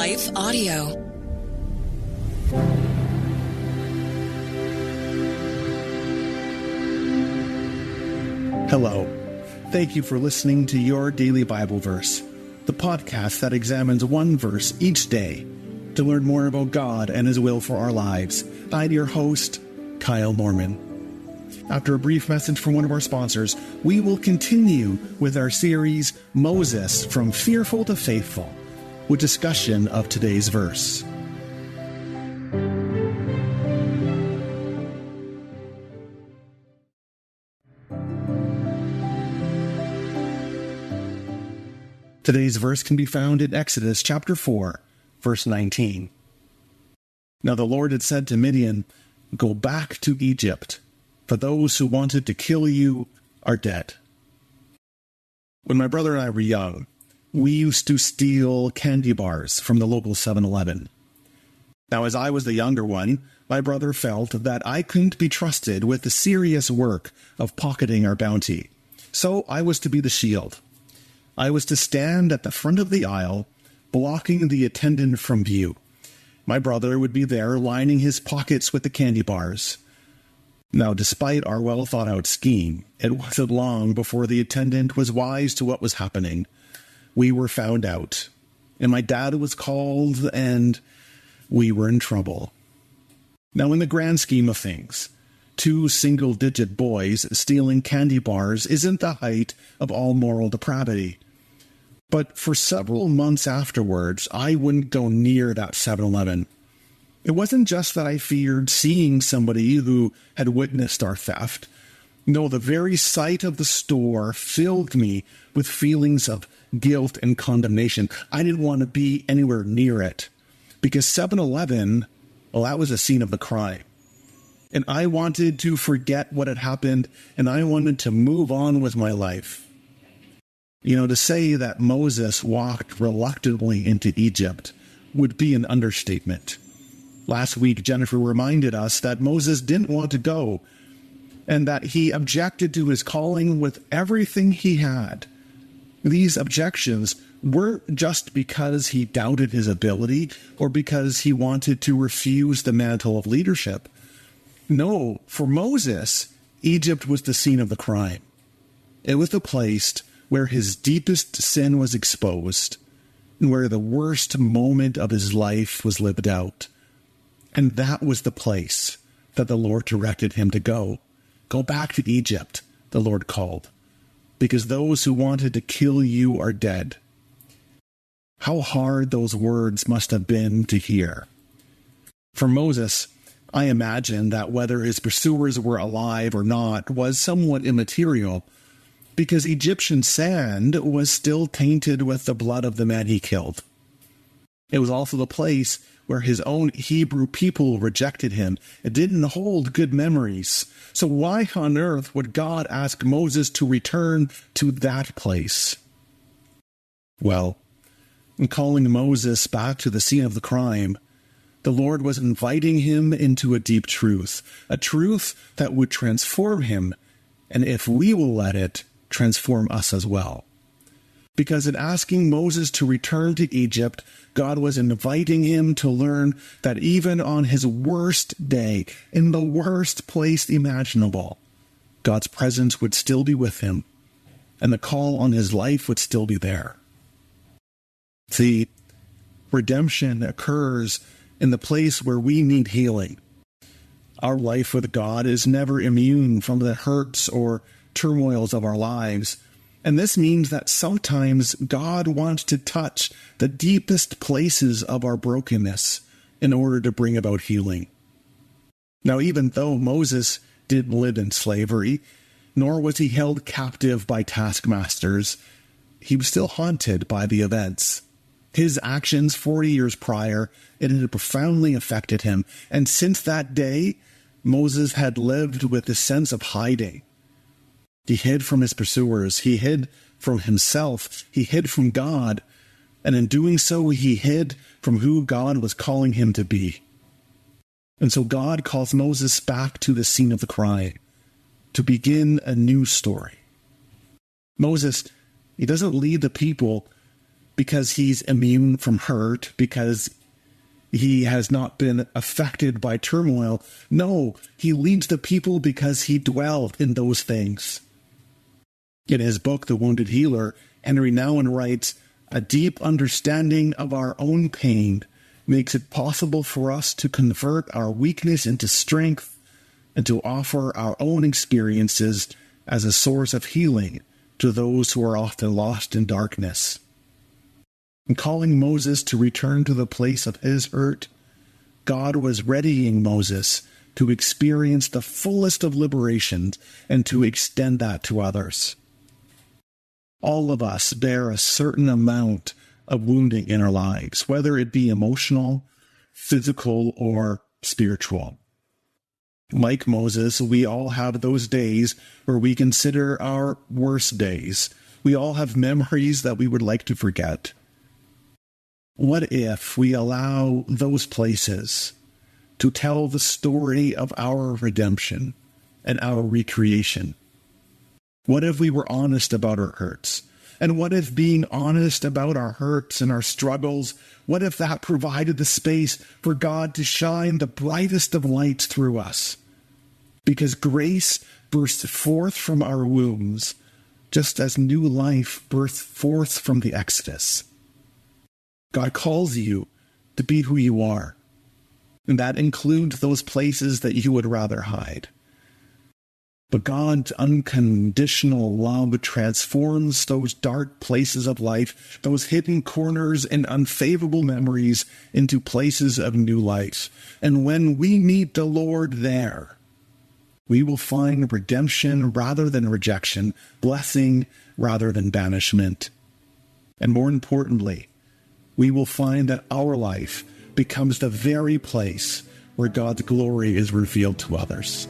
Life Audio. Hello. Thank you for listening to Your Daily Bible Verse, the podcast that examines one verse each day to learn more about God and His will for our lives. I'm your host, Kyle Norman. After a brief message from one of our sponsors, we will continue with our series, Moses, From Fearful to Faithful, with discussion of today's verse. Today's verse can be found in Exodus chapter 4, verse 19. Now the Lord had said to Midian, "Go back to Egypt, for those who wanted to kill you are dead." When my brother and I were young, we used to steal candy bars from the local 7-Eleven. Now, as I was the younger one, my brother felt that I couldn't be trusted with the serious work of pocketing our bounty. So I was to be the shield. I was to stand at the front of the aisle, blocking the attendant from view. My brother would be there lining his pockets with the candy bars. Now, despite our well-thought-out scheme, it wasn't long before the attendant was wise to what was happening. We were found out, and my dad was called, and we were in trouble. Now, in the grand scheme of things, 2 single-digit boys stealing candy bars isn't the height of all moral depravity. But for several months afterwards, I wouldn't go near that 7-Eleven. It wasn't just that I feared seeing somebody who had witnessed our theft. No, the very sight of the store filled me with feelings of guilt and condemnation. I didn't want to be anywhere near it, because 7-Eleven, well, that was the scene of the crime. And I wanted to forget what had happened, and I wanted to move on with my life. You know, to say that Moses walked reluctantly into Egypt would be an understatement. Last week, Jennifer reminded us that Moses didn't want to go, and that he objected to his calling with everything he had. These objections weren't just because he doubted his ability or because he wanted to refuse the mantle of leadership. No, for Moses, Egypt was the scene of the crime. It was the place where his deepest sin was exposed and where the worst moment of his life was lived out. And that was the place that the Lord directed him to go. Go back to Egypt, the Lord called, because those who wanted to kill you are dead. How hard those words must have been to hear. For Moses, I imagine that whether his pursuers were alive or not was somewhat immaterial, because Egyptian sand was still tainted with the blood of the man he killed. It was also the place where his own Hebrew people rejected him and didn't hold good memories. So why on earth would God ask Moses to return to that place? Well, in calling Moses back to the scene of the crime, the Lord was inviting him into a deep truth, a truth that would transform him, and if we will let it, transform us as well. Because in asking Moses to return to Egypt, God was inviting him to learn that even on his worst day, in the worst place imaginable, God's presence would still be with him, and the call on his life would still be there. See, redemption occurs in the place where we need healing. Our life with God is never immune from the hurts or turmoils of our lives. And this means that sometimes God wants to touch the deepest places of our brokenness in order to bring about healing. Now, even though Moses didn't live in slavery, nor was he held captive by taskmasters, he was still haunted by the events. His actions 40 years prior, it had profoundly affected him. And since that day, Moses had lived with a sense of hiding. He hid from his pursuers. He hid from himself. He hid from God. And in doing so, he hid from who God was calling him to be. And so God calls Moses back to the scene of the crime to begin a new story. Moses, he doesn't lead the people because he's immune from hurt, because he has not been affected by turmoil. No, he leads the people because he dwelled in those things. In his book, The Wounded Healer, Henry Nouwen writes, "A deep understanding of our own pain makes it possible for us to convert our weakness into strength and to offer our own experiences as a source of healing to those who are often lost in darkness." In calling Moses to return to the place of his hurt, God was readying Moses to experience the fullest of liberation and to extend that to others. All of us bear a certain amount of wounding in our lives, whether it be emotional, physical, or spiritual. Like Moses, we all have those days where we consider our worst days. We all have memories that we would like to forget. What if we allow those places to tell the story of our redemption and our recreation? What if we were honest about our hurts? And what if being honest about our hurts and our struggles, what if that provided the space for God to shine the brightest of lights through us? Because grace bursts forth from our wombs, just as new life bursts forth from the Exodus. God calls you to be who you are, and that includes those places that you would rather hide. But God's unconditional love transforms those dark places of life, those hidden corners and unfavorable memories, into places of new life. And when we meet the Lord there, we will find redemption rather than rejection, blessing rather than banishment. And more importantly, we will find that our life becomes the very place where God's glory is revealed to others.